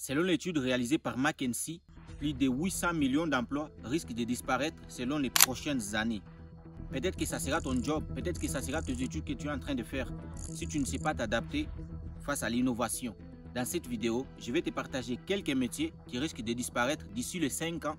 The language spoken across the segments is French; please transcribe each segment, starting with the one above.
Selon l'étude réalisée par McKinsey, plus de 800 millions d'emplois risquent de disparaître selon les prochaines années. Peut-être que ça sera ton job, peut-être que ça sera tes études que tu es en train de faire si tu ne sais pas t'adapter face à l'innovation. Dans cette vidéo, je vais te partager quelques métiers qui risquent de disparaître d'ici les 5 ans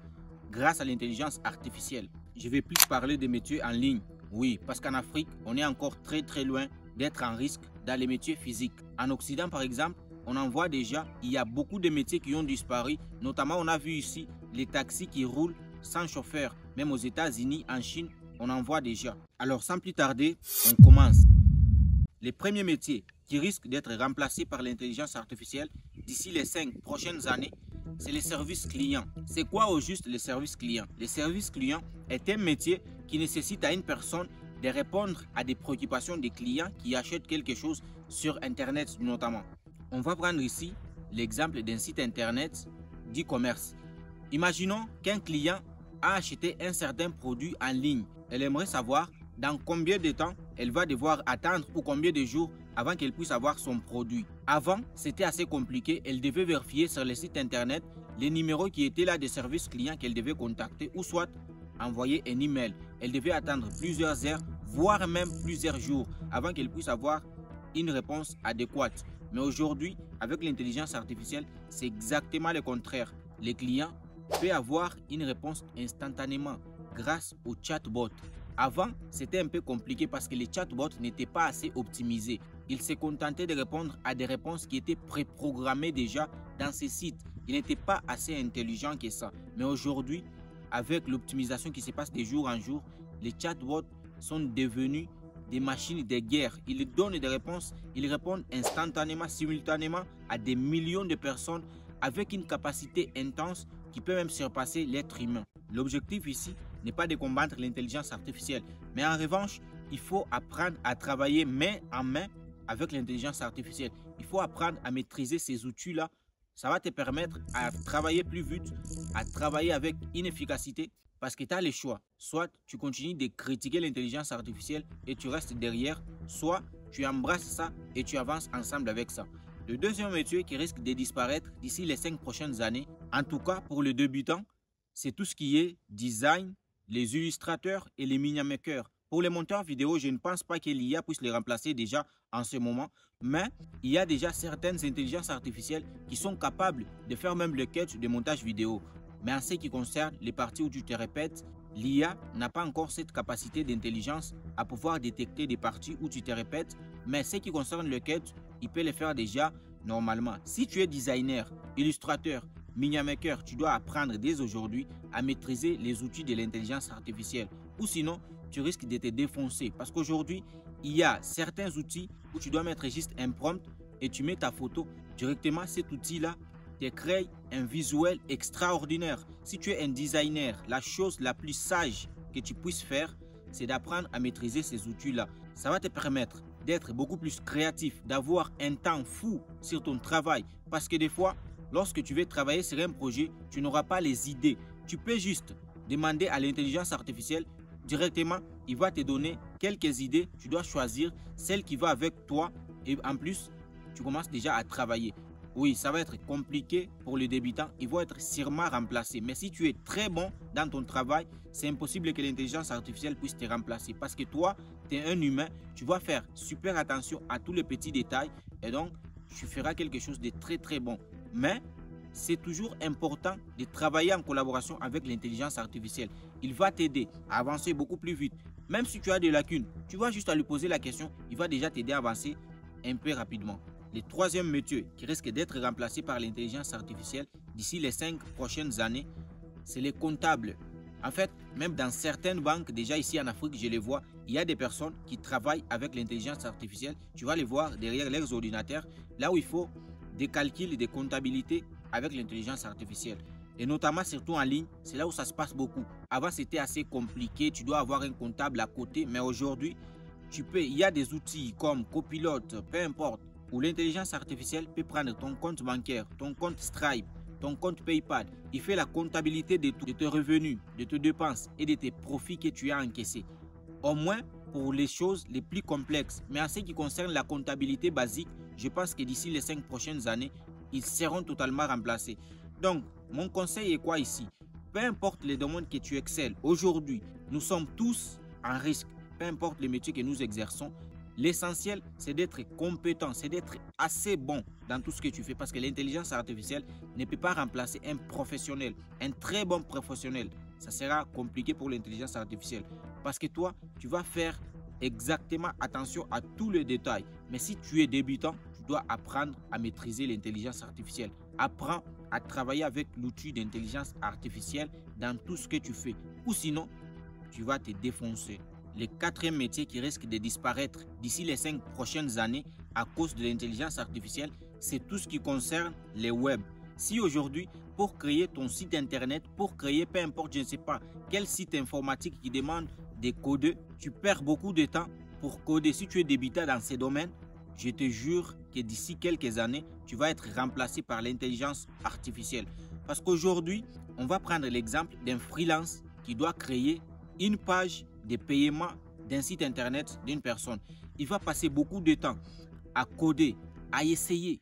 grâce à l'intelligence artificielle. Je vais plus parler des métiers en ligne. Oui, parce qu'en Afrique, on est encore très loin d'être en risque dans les métiers physiques. En Occident, par exemple, on en voit déjà, il y a beaucoup de métiers qui ont disparu. Notamment, on a vu ici les taxis qui roulent sans chauffeur. Même aux États-Unis, en Chine, on en voit déjà. Alors, sans plus tarder, on commence. Les premiers métiers qui risquent d'être remplacés par l'intelligence artificielle d'ici les 5 prochaines années, c'est les services clients. C'est quoi au juste les services clients? Les services clients est un métier qui nécessite à une personne de répondre à des préoccupations des clients qui achètent quelque chose sur Internet notamment. On va prendre ici l'exemple d'un site Internet d'e-commerce. Imaginons qu'un client a acheté un certain produit en ligne. Elle aimerait savoir dans combien de temps elle va devoir attendre ou combien de jours avant qu'elle puisse avoir son produit. Avant, c'était assez compliqué. Elle devait vérifier sur le site Internet les numéros qui étaient là des services clients qu'elle devait contacter ou soit envoyer un email. Elle devait attendre plusieurs heures, voire même plusieurs jours avant qu'elle puisse avoir une réponse adéquate. Mais aujourd'hui, avec l'intelligence artificielle, c'est exactement le contraire. Les clients peuvent avoir une réponse instantanément grâce au chatbot. Avant, c'était un peu compliqué parce que les chatbots n'étaient pas assez optimisés. Ils se contentaient de répondre à des réponses qui étaient préprogrammées déjà dans ces sites. Ils n'étaient pas assez intelligents que ça. Mais aujourd'hui, avec l'optimisation qui se passe de jour en jour, les chatbots sont devenus des machines de guerre. Ils donnent des réponses, ils répondent instantanément, simultanément à des millions de personnes avec une capacité intense qui peut même surpasser l'être humain. L'objectif ici n'est pas de combattre l'intelligence artificielle, mais en revanche, il faut apprendre à travailler main en main avec l'intelligence artificielle. Il faut apprendre à maîtriser ces outils-là. Ça va te permettre à travailler plus vite, à travailler avec une efficacité parce que tu as le choix. Soit tu continues de critiquer l'intelligence artificielle et tu restes derrière, soit tu embrasses ça et tu avances ensemble avec ça. Le deuxième métier qui risque de disparaître d'ici les 5 prochaines années, en tout cas pour les débutants, c'est tout ce qui est design, les illustrateurs et les minimakers. Pour les monteurs vidéo, je ne pense pas que l'IA puisse les remplacer déjà en ce moment, mais il y a déjà certaines intelligences artificielles qui sont capables de faire même le sketch de montage vidéo. Mais en ce qui concerne les parties où tu te répètes, l'IA n'a pas encore cette capacité d'intelligence à pouvoir détecter des parties où tu te répètes, mais ce qui concerne le sketch, il peut le faire déjà normalement. Si tu es designer, illustrateur, minimaker, tu dois apprendre dès aujourd'hui à maîtriser les outils de l'intelligence artificielle. Ou sinon, tu risques de te défoncer. Parce qu'aujourd'hui, il y a certains outils où tu dois mettre juste un prompt et tu mets ta photo. Directement, cet outil-là te crée un visuel extraordinaire. Si tu es un designer, la chose la plus sage que tu puisses faire, c'est d'apprendre à maîtriser ces outils-là. Ça va te permettre d'être beaucoup plus créatif, d'avoir un temps fou sur ton travail. Parce que des fois, lorsque tu veux travailler sur un projet, tu n'auras pas les idées. Tu peux juste demander à l'intelligence artificielle directement, il va te donner quelques idées. Tu dois choisir celle qui va avec toi et en plus, tu commences déjà à travailler. Oui, ça va être compliqué pour les débutants. Ils vont être sûrement remplacés. Mais si tu es très bon dans ton travail, c'est impossible que l'intelligence artificielle puisse te remplacer. Parce que toi, tu es un humain. Tu vas faire super attention à tous les petits détails. Et donc, tu feras quelque chose de très bon. Mais c'est toujours important de travailler en collaboration avec l'intelligence artificielle. Il va t'aider à avancer beaucoup plus vite. Même si tu as des lacunes, tu vas juste à lui poser la question. Il va déjà t'aider à avancer un peu rapidement. Le troisième métier qui risque d'être remplacé par l'intelligence artificielle d'ici les 5 prochaines années, c'est les comptables. En fait, même dans certaines banques, déjà ici en Afrique, je les vois, il y a des personnes qui travaillent avec l'intelligence artificielle. Tu vas les voir derrière leurs ordinateurs, là où il faut des calculs et des comptabilités avec l'intelligence artificielle. Et notamment, surtout en ligne, c'est là où ça se passe beaucoup. Avant, c'était assez compliqué, tu dois avoir un comptable à côté, mais aujourd'hui, il y a des outils comme Copilote, peu importe, où l'intelligence artificielle peut prendre ton compte bancaire, ton compte Stripe, ton compte PayPal. Il fait la comptabilité de tes revenus, de tes dépenses et de tes profits que tu as encaissés. Au moins pour les choses les plus complexes. Mais en ce qui concerne la comptabilité basique, je pense que d'ici les 5 prochaines années, ils seront totalement remplacés. Donc, mon conseil est quoi ici? Peu importe les domaines que tu excelles, aujourd'hui, nous sommes tous en risque. Peu importe les métiers que nous exerçons, l'essentiel, c'est d'être compétent, c'est d'être assez bon dans tout ce que tu fais parce que l'intelligence artificielle ne peut pas remplacer un professionnel, un très bon professionnel. Ça sera compliqué pour l'intelligence artificielle parce que toi, tu vas faire exactement attention à tous les détails. Mais si tu es débutant, tu dois apprendre à maîtriser l'intelligence artificielle. Apprends à travailler avec l'outil d'intelligence artificielle dans tout ce que tu fais. Ou sinon, tu vas te défoncer. Le quatrième métier qui risque de disparaître d'ici les 5 prochaines années à cause de l'intelligence artificielle, c'est tout ce qui concerne les web. Si aujourd'hui, pour créer ton site internet, pour créer peu importe, je ne sais pas, quel site informatique qui demande de coder, tu perds beaucoup de temps pour coder. Si tu es débutant dans ces domaines, je te jure que d'ici quelques années, tu vas être remplacé par l'intelligence artificielle. Parce qu'aujourd'hui, on va prendre l'exemple d'un freelance qui doit créer une page de paiement d'un site internet d'une personne. Il va passer beaucoup de temps à coder, à essayer,